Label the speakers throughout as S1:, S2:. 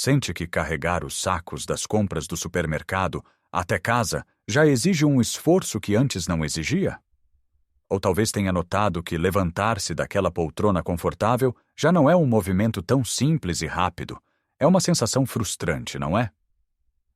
S1: Sente que carregar os sacos das compras do supermercado até casa já exige um esforço que antes não exigia? Ou talvez tenha notado que levantar-se daquela poltrona confortável já não é um movimento tão simples e rápido. É uma sensação frustrante, não é?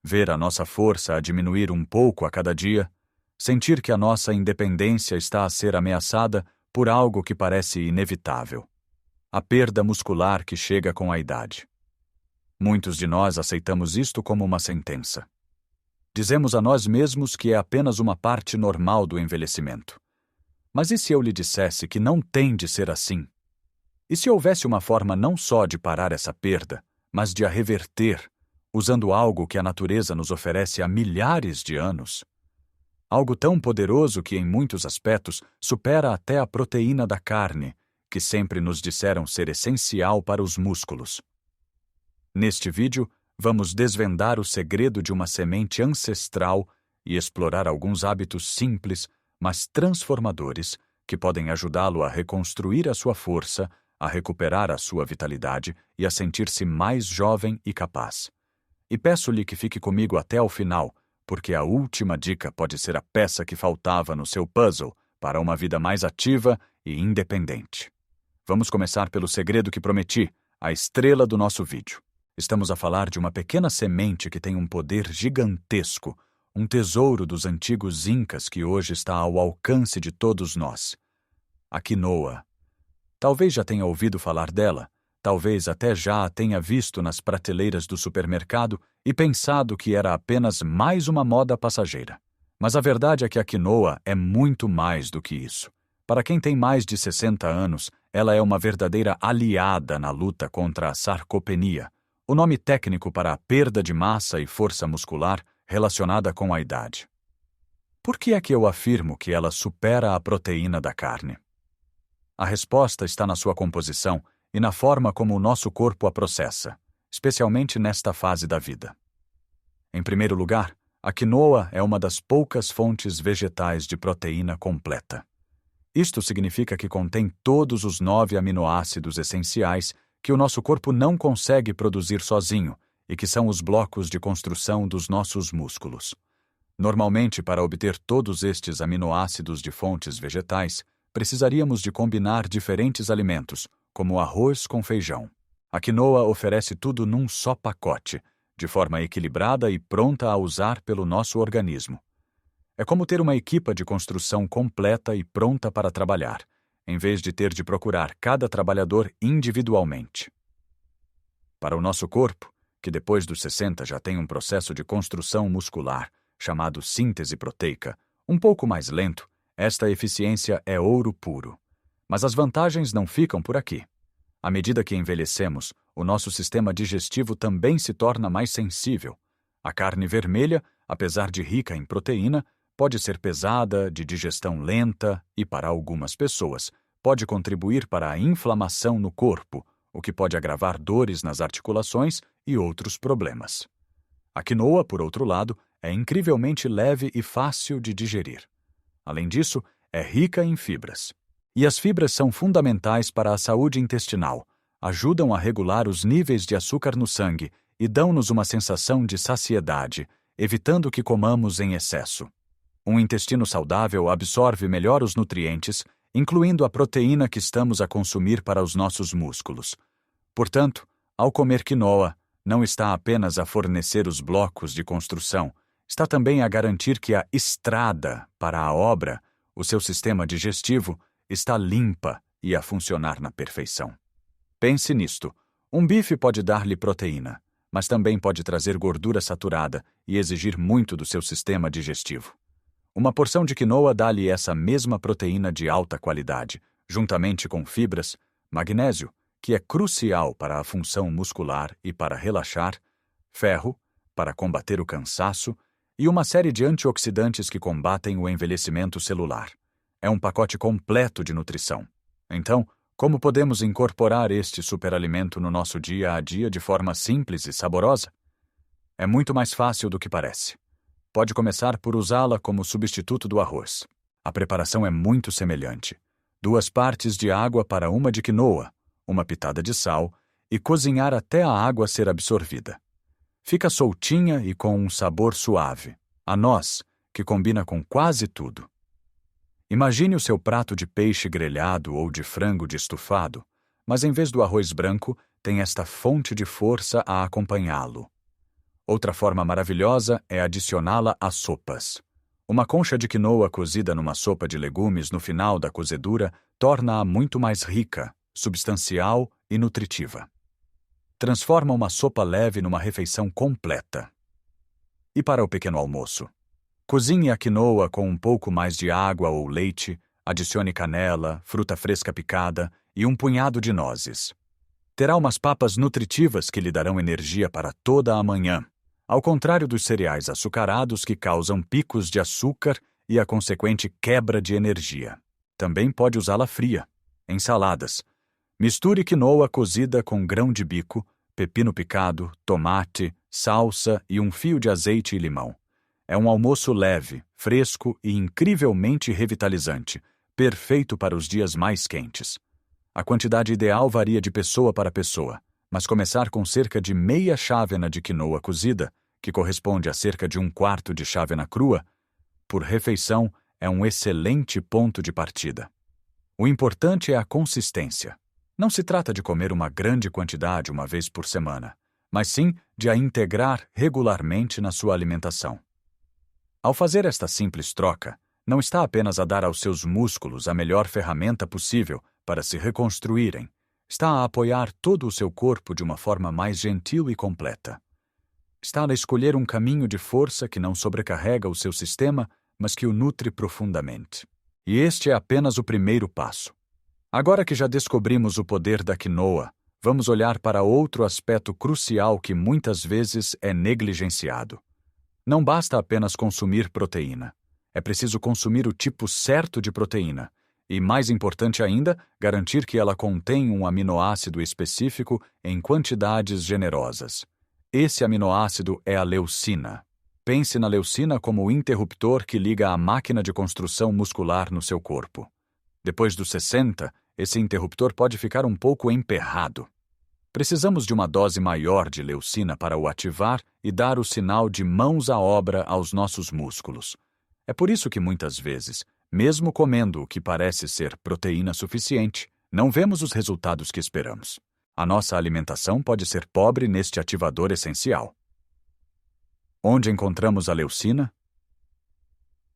S1: Ver a nossa força a diminuir um pouco a cada dia, sentir que a nossa independência está a ser ameaçada por algo que parece inevitável. A perda muscular que chega com a idade. Muitos de nós aceitamos isto como uma sentença. Dizemos a nós mesmos que é apenas uma parte normal do envelhecimento. Mas e se eu lhe dissesse que não tem de ser assim? E se houvesse uma forma não só de parar essa perda, mas de a reverter, usando algo que a natureza nos oferece há milhares de anos? Algo tão poderoso que, em muitos aspectos, supera até a proteína da carne, que sempre nos disseram ser essencial para os músculos. Neste vídeo, vamos desvendar o segredo de uma semente ancestral e explorar alguns hábitos simples, mas transformadores, que podem ajudá-lo a reconstruir a sua força, a recuperar a sua vitalidade e a sentir-se mais jovem e capaz. E peço-lhe que fique comigo até ao final, porque a última dica pode ser a peça que faltava no seu puzzle para uma vida mais ativa e independente. Vamos começar pelo segredo que prometi, a estrela do nosso vídeo. Estamos a falar de uma pequena semente que tem um poder gigantesco, um tesouro dos antigos incas que hoje está ao alcance de todos nós. A quinoa. Talvez já tenha ouvido falar dela, talvez até já a tenha visto nas prateleiras do supermercado e pensado que era apenas mais uma moda passageira. Mas a verdade é que a quinoa é muito mais do que isso. Para quem tem mais de 60 anos, ela é uma verdadeira aliada na luta contra a sarcopenia, o nome técnico para a perda de massa e força muscular relacionada com a idade. Por que é que eu afirmo que ela supera a proteína da carne? A resposta está na sua composição e na forma como o nosso corpo a processa, especialmente nesta fase da vida. Em primeiro lugar, a quinoa é uma das poucas fontes vegetais de proteína completa. Isto significa que contém todos os 9 aminoácidos essenciais que o nosso corpo não consegue produzir sozinho e que são os blocos de construção dos nossos músculos. Normalmente, para obter todos estes aminoácidos de fontes vegetais, precisaríamos de combinar diferentes alimentos, como arroz com feijão. A quinoa oferece tudo num só pacote, de forma equilibrada e pronta a usar pelo nosso organismo. É como ter uma equipa de construção completa e pronta para trabalhar, em vez de ter de procurar cada trabalhador individualmente. Para o nosso corpo, que depois dos 60 já tem um processo de construção muscular, chamado síntese proteica, um pouco mais lento, esta eficiência é ouro puro. Mas as vantagens não ficam por aqui. À medida que envelhecemos, o nosso sistema digestivo também se torna mais sensível. A carne vermelha, apesar de rica em proteína, pode ser pesada, de digestão lenta e, para algumas pessoas, pode contribuir para a inflamação no corpo, o que pode agravar dores nas articulações e outros problemas. A quinoa, por outro lado, é incrivelmente leve e fácil de digerir. Além disso, é rica em fibras. E as fibras são fundamentais para a saúde intestinal, ajudam a regular os níveis de açúcar no sangue e dão-nos uma sensação de saciedade, evitando que comamos em excesso. Um intestino saudável absorve melhor os nutrientes, incluindo a proteína que estamos a consumir para os nossos músculos. Portanto, ao comer quinoa, não está apenas a fornecer os blocos de construção, está também a garantir que a estrada para a obra, o seu sistema digestivo, está limpa e a funcionar na perfeição. Pense nisto. Um bife pode dar-lhe proteína, mas também pode trazer gordura saturada e exigir muito do seu sistema digestivo. Uma porção de quinoa dá-lhe essa mesma proteína de alta qualidade, juntamente com fibras, magnésio, que é crucial para a função muscular e para relaxar, ferro, para combater o cansaço, e uma série de antioxidantes que combatem o envelhecimento celular. É um pacote completo de nutrição. Então, como podemos incorporar este superalimento no nosso dia a dia de forma simples e saborosa? É muito mais fácil do que parece. Pode começar por usá-la como substituto do arroz. A preparação é muito semelhante. 2 partes de água para 1 de quinoa, uma pitada de sal e cozinhar até a água ser absorvida. Fica soltinha e com um sabor suave, a noz, que combina com quase tudo. Imagine o seu prato de peixe grelhado ou de frango de estufado, mas em vez do arroz branco, tem esta fonte de força a acompanhá-lo. Outra forma maravilhosa é adicioná-la a sopas. Uma concha de quinoa cozida numa sopa de legumes no final da cozedura torna-a muito mais rica, substancial e nutritiva. Transforma uma sopa leve numa refeição completa. E para o pequeno almoço? Cozinhe a quinoa com um pouco mais de água ou leite, adicione canela, fruta fresca picada e um punhado de nozes. Terá umas papas nutritivas que lhe darão energia para toda a manhã, ao contrário dos cereais açucarados que causam picos de açúcar e a consequente quebra de energia. Também pode usá-la fria, em saladas. Misture quinoa cozida com grão de bico, pepino picado, tomate, salsa e um fio de azeite e limão. É um almoço leve, fresco e incrivelmente revitalizante, perfeito para os dias mais quentes. A quantidade ideal varia de pessoa para pessoa, mas começar com cerca de meia chávena de quinoa cozida, que corresponde a cerca de 1/4 de chávena crua, por refeição é um excelente ponto de partida. O importante é a consistência. Não se trata de comer uma grande quantidade uma vez por semana, mas sim de a integrar regularmente na sua alimentação. Ao fazer esta simples troca, não está apenas a dar aos seus músculos a melhor ferramenta possível para se reconstruírem, está a apoiar todo o seu corpo de uma forma mais gentil e completa. Está a escolher um caminho de força que não sobrecarrega o seu sistema, mas que o nutre profundamente. E este é apenas o primeiro passo. Agora que já descobrimos o poder da quinoa, vamos olhar para outro aspecto crucial que muitas vezes é negligenciado. Não basta apenas consumir proteína. É preciso consumir o tipo certo de proteína. E, mais importante ainda, garantir que ela contém um aminoácido específico em quantidades generosas. Esse aminoácido é a leucina. Pense na leucina como o interruptor que liga a máquina de construção muscular no seu corpo. Depois dos 60, esse interruptor pode ficar um pouco emperrado. Precisamos de uma dose maior de leucina para o ativar e dar o sinal de mãos à obra aos nossos músculos. É por isso que muitas vezes, mesmo comendo o que parece ser proteína suficiente, não vemos os resultados que esperamos. A nossa alimentação pode ser pobre neste ativador essencial. Onde encontramos a leucina?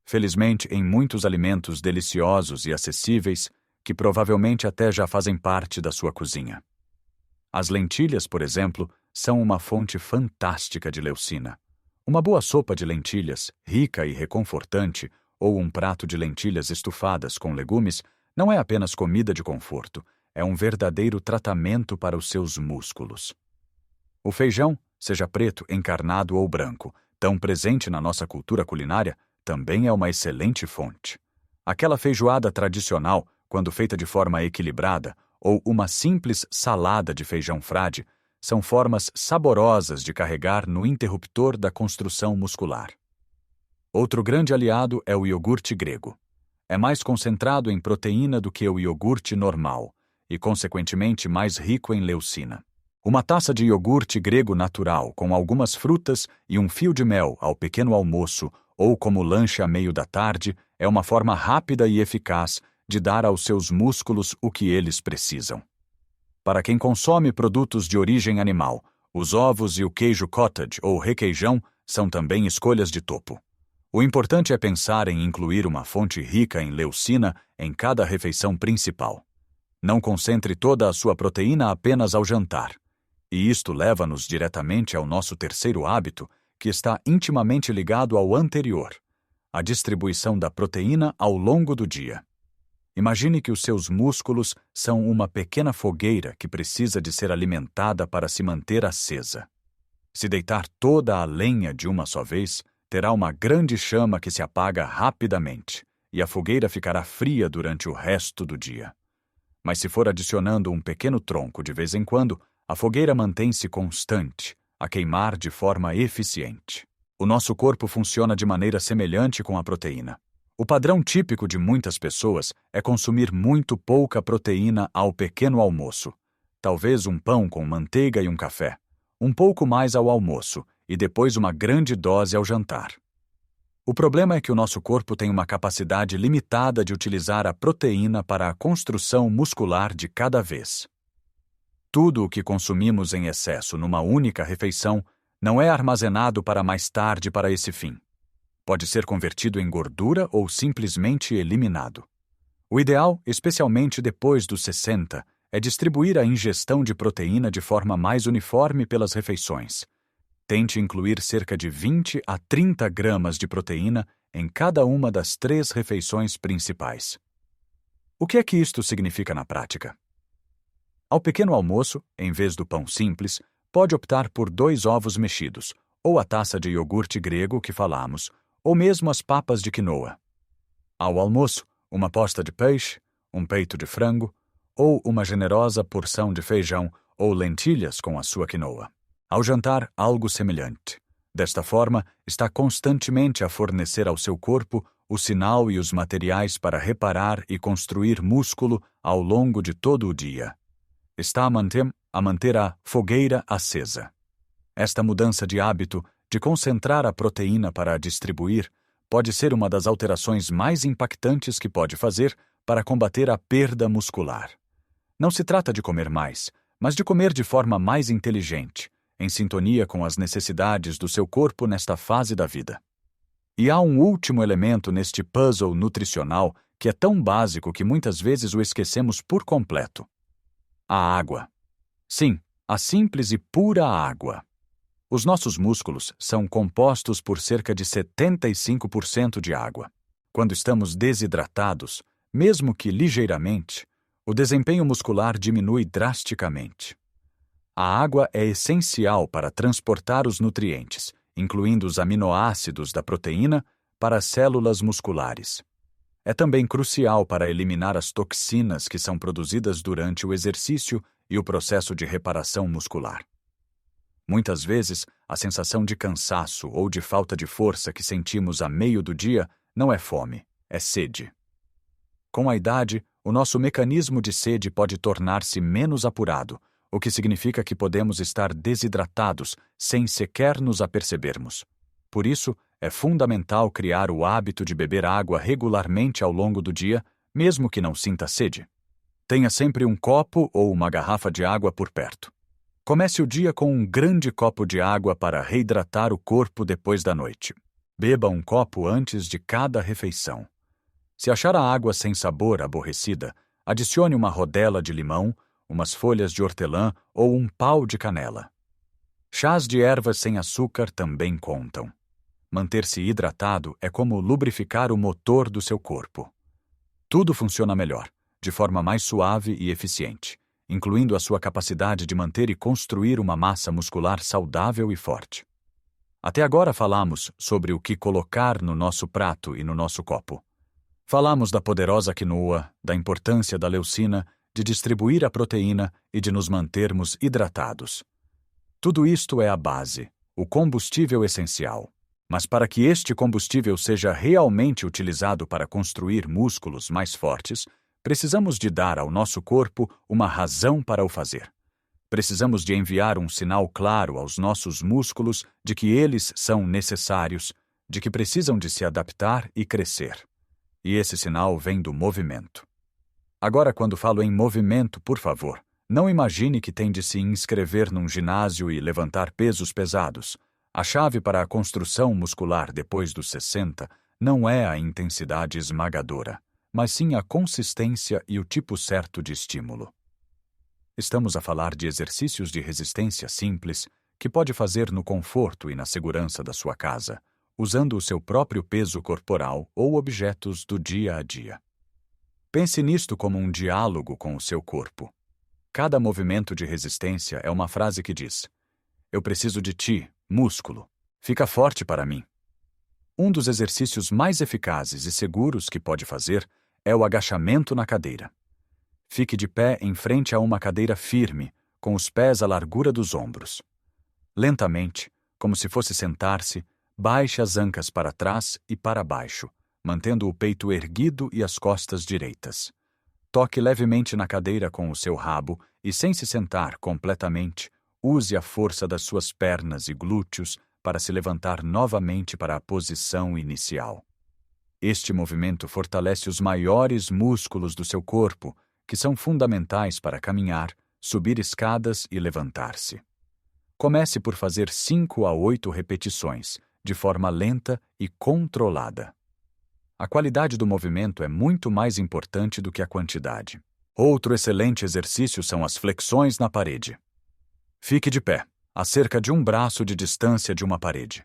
S1: Felizmente, em muitos alimentos deliciosos e acessíveis, que provavelmente até já fazem parte da sua cozinha. As lentilhas, por exemplo, são uma fonte fantástica de leucina. Uma boa sopa de lentilhas, rica e reconfortante, ou um prato de lentilhas estufadas com legumes, não é apenas comida de conforto, é um verdadeiro tratamento para os seus músculos. O feijão, seja preto, encarnado ou branco, tão presente na nossa cultura culinária, também é uma excelente fonte. Aquela feijoada tradicional, quando feita de forma equilibrada, ou uma simples salada de feijão frade, são formas saborosas de carregar no interruptor da construção muscular. Outro grande aliado é o iogurte grego. É mais concentrado em proteína do que o iogurte normal e, consequentemente, mais rico em leucina. Uma taça de iogurte grego natural com algumas frutas e um fio de mel ao pequeno almoço ou como lanche à meio da tarde é uma forma rápida e eficaz de dar aos seus músculos o que eles precisam. Para quem consome produtos de origem animal, os ovos e o queijo cottage ou requeijão são também escolhas de topo. O importante é pensar em incluir uma fonte rica em leucina em cada refeição principal. Não concentre toda a sua proteína apenas ao jantar. E isto leva-nos diretamente ao nosso terceiro hábito, que está intimamente ligado ao anterior: a distribuição da proteína ao longo do dia. Imagine que os seus músculos são uma pequena fogueira que precisa de ser alimentada para se manter acesa. Se deitar toda a lenha de uma só vez, terá uma grande chama que se apaga rapidamente, e a fogueira ficará fria durante o resto do dia. Mas se for adicionando um pequeno tronco de vez em quando, a fogueira mantém-se constante, a queimar de forma eficiente. O nosso corpo funciona de maneira semelhante com a proteína. O padrão típico de muitas pessoas é consumir muito pouca proteína ao pequeno almoço. talvez um pão com manteiga e um café, um pouco mais ao almoço e depois uma grande dose ao jantar. O problema é que o nosso corpo tem uma capacidade limitada de utilizar a proteína para a construção muscular de cada vez. Tudo o que consumimos em excesso numa única refeição não é armazenado para mais tarde para esse fim. Pode ser convertido em gordura ou simplesmente eliminado. O ideal, especialmente depois dos 60, é distribuir a ingestão de proteína de forma mais uniforme pelas refeições. Tente incluir cerca de 20 a 30 gramas de proteína em cada uma das 3 refeições principais. O que é que isto significa na prática? Ao pequeno almoço, em vez do pão simples, pode optar por 2 ovos mexidos, ou a taça de iogurte grego que falamos, ou mesmo as papas de quinoa. Ao almoço, uma posta de peixe, um peito de frango, ou uma generosa porção de feijão ou lentilhas com a sua quinoa. Ao jantar, algo semelhante. Desta forma, está constantemente a fornecer ao seu corpo o sinal e os materiais para reparar e construir músculo ao longo de todo o dia. Está a manter a fogueira acesa. Esta mudança de hábito de concentrar a proteína para a distribuir pode ser uma das alterações mais impactantes que pode fazer para combater a perda muscular. Não se trata de comer mais, mas de comer de forma mais inteligente, em sintonia com as necessidades do seu corpo nesta fase da vida. E há um último elemento neste puzzle nutricional que é tão básico que muitas vezes o esquecemos por completo. A água. Sim, a simples e pura água. Os nossos músculos são compostos por cerca de 75% de água. Quando estamos desidratados, mesmo que ligeiramente, o desempenho muscular diminui drasticamente. A água é essencial para transportar os nutrientes, incluindo os aminoácidos da proteína, para as células musculares. É também crucial para eliminar as toxinas que são produzidas durante o exercício e o processo de reparação muscular. Muitas vezes, a sensação de cansaço ou de falta de força que sentimos a meio do dia não é fome, é sede. Com a idade, o nosso mecanismo de sede pode tornar-se menos apurado, o que significa que podemos estar desidratados sem sequer nos apercebermos. Por isso, é fundamental criar o hábito de beber água regularmente ao longo do dia, mesmo que não sinta sede. Tenha sempre um copo ou uma garrafa de água por perto. Comece o dia com um grande copo de água para reidratar o corpo depois da noite. Beba um copo antes de cada refeição. Se achar a água sem sabor aborrecida, adicione uma rodela de limão, umas folhas de hortelã ou um pau de canela. Chás de ervas sem açúcar também contam. Manter-se hidratado é como lubrificar o motor do seu corpo. Tudo funciona melhor, de forma mais suave e eficiente, incluindo a sua capacidade de manter e construir uma massa muscular saudável e forte. Até agora falamos sobre o que colocar no nosso prato e no nosso copo. Falamos da poderosa quinoa, da importância da leucina, de distribuir a proteína e de nos mantermos hidratados. Tudo isto é a base, o combustível essencial. Mas para que este combustível seja realmente utilizado para construir músculos mais fortes, precisamos de dar ao nosso corpo uma razão para o fazer. Precisamos de enviar um sinal claro aos nossos músculos de que eles são necessários, de que precisam de se adaptar e crescer. E esse sinal vem do movimento. Agora, quando falo em movimento, por favor, não imagine que tem de se inscrever num ginásio e levantar pesos pesados. A chave para a construção muscular depois dos 60 não é a intensidade esmagadora, mas sim a consistência e o tipo certo de estímulo. Estamos a falar de exercícios de resistência simples que pode fazer no conforto e na segurança da sua casa, usando o seu próprio peso corporal ou objetos do dia a dia. Pense nisto como um diálogo com o seu corpo. Cada movimento de resistência é uma frase que diz: "Eu preciso de ti, músculo. Fica forte para mim." Um dos exercícios mais eficazes e seguros que pode fazer é o agachamento na cadeira. Fique de pé em frente a uma cadeira firme, com os pés à largura dos ombros. Lentamente, como se fosse sentar-se, baixe as ancas para trás e para baixo, mantendo o peito erguido e as costas direitas. Toque levemente na cadeira com o seu rabo e, sem se sentar completamente, use a força das suas pernas e glúteos para se levantar novamente para a posição inicial. Este movimento fortalece os maiores músculos do seu corpo, que são fundamentais para caminhar, subir escadas e levantar-se. Comece por fazer 5 a 8 repetições, de forma lenta e controlada. A qualidade do movimento é muito mais importante do que a quantidade. Outro excelente exercício são as flexões na parede. Fique de pé, a cerca de um braço de distância de uma parede.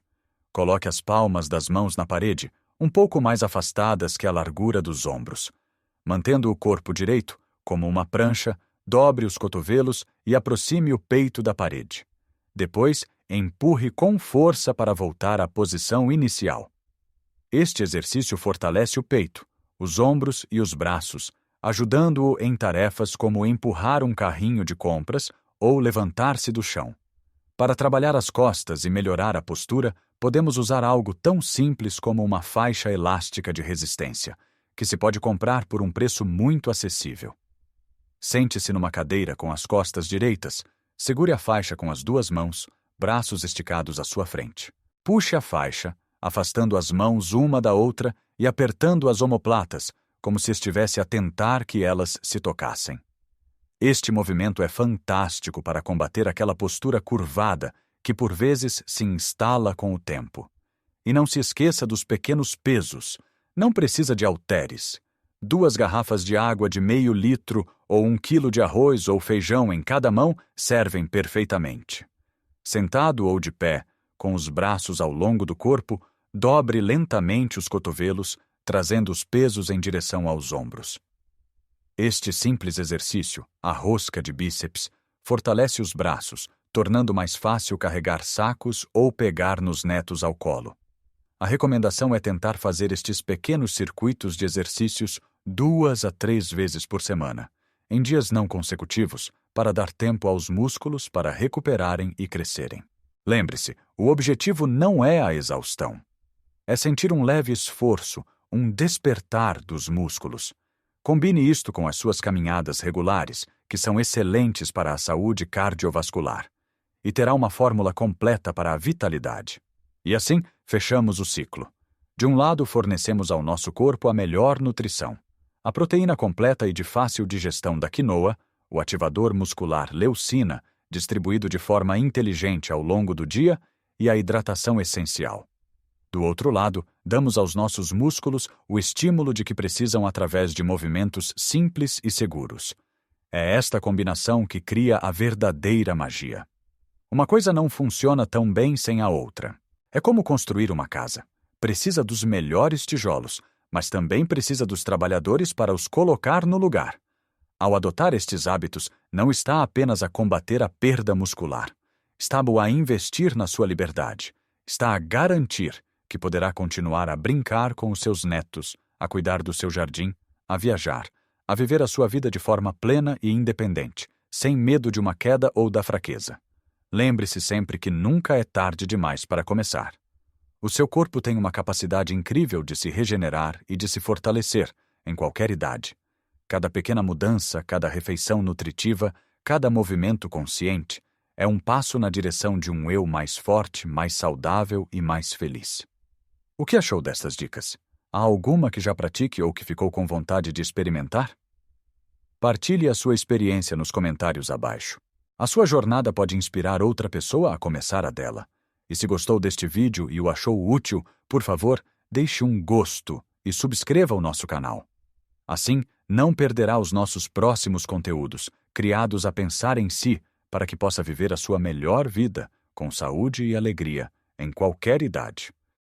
S1: Coloque as palmas das mãos na parede, um pouco mais afastadas que a largura dos ombros. Mantendo o corpo direito, como uma prancha, dobre os cotovelos e aproxime o peito da parede. Depois, empurre com força para voltar à posição inicial. Este exercício fortalece o peito, os ombros e os braços, ajudando-o em tarefas como empurrar um carrinho de compras ou levantar-se do chão. Para trabalhar as costas e melhorar a postura, podemos usar algo tão simples como uma faixa elástica de resistência, que se pode comprar por um preço muito acessível. Sente-se numa cadeira com as costas direitas, segure a faixa com as 2 mãos, braços esticados à sua frente. Puxe a faixa, afastando as mãos uma da outra e apertando as omoplatas, como se estivesse a tentar que elas se tocassem. Este movimento é fantástico para combater aquela postura curvada que por vezes se instala com o tempo. E não se esqueça dos pequenos pesos. Não precisa de halteres. 2 garrafas de água de meio litro ou 1 quilo de arroz ou feijão em cada mão servem perfeitamente. Sentado ou de pé, com os braços ao longo do corpo, dobre lentamente os cotovelos, trazendo os pesos em direção aos ombros. Este simples exercício, a rosca de bíceps, fortalece os braços, tornando mais fácil carregar sacos ou pegar nos netos ao colo. A recomendação é tentar fazer estes pequenos circuitos de exercícios 2 a 3 vezes por semana, em dias não consecutivos, para dar tempo aos músculos para recuperarem e crescerem. Lembre-se, o objetivo não é a exaustão. É sentir um leve esforço, um despertar dos músculos. Combine isto com as suas caminhadas regulares, que são excelentes para a saúde cardiovascular, e terá uma fórmula completa para a vitalidade. E assim, fechamos o ciclo. De um lado, fornecemos ao nosso corpo a melhor nutrição, a proteína completa e de fácil digestão da quinoa, o ativador muscular leucina, distribuído de forma inteligente ao longo do dia, e a hidratação essencial. Do outro lado, damos aos nossos músculos o estímulo de que precisam através de movimentos simples e seguros. É esta combinação que cria a verdadeira magia. Uma coisa não funciona tão bem sem a outra. É como construir uma casa. Precisa dos melhores tijolos, mas também precisa dos trabalhadores para os colocar no lugar. Ao adotar estes hábitos, não está apenas a combater a perda muscular. Está a investir na sua liberdade. Está a garantir que poderá continuar a brincar com os seus netos, a cuidar do seu jardim, a viajar, a viver a sua vida de forma plena e independente, sem medo de uma queda ou da fraqueza. Lembre-se sempre que nunca é tarde demais para começar. O seu corpo tem uma capacidade incrível de se regenerar e de se fortalecer, em qualquer idade. Cada pequena mudança, cada refeição nutritiva, cada movimento consciente é um passo na direção de um eu mais forte, mais saudável e mais feliz. O que achou destas dicas? Há alguma que já pratique ou que ficou com vontade de experimentar? Partilhe a sua experiência nos comentários abaixo. A sua jornada pode inspirar outra pessoa a começar a dela. E se gostou deste vídeo e o achou útil, por favor, deixe um gosto e subscreva o nosso canal. Assim, não perderá os nossos próximos conteúdos, criados a pensar em si, para que possa viver a sua melhor vida, com saúde e alegria, em qualquer idade.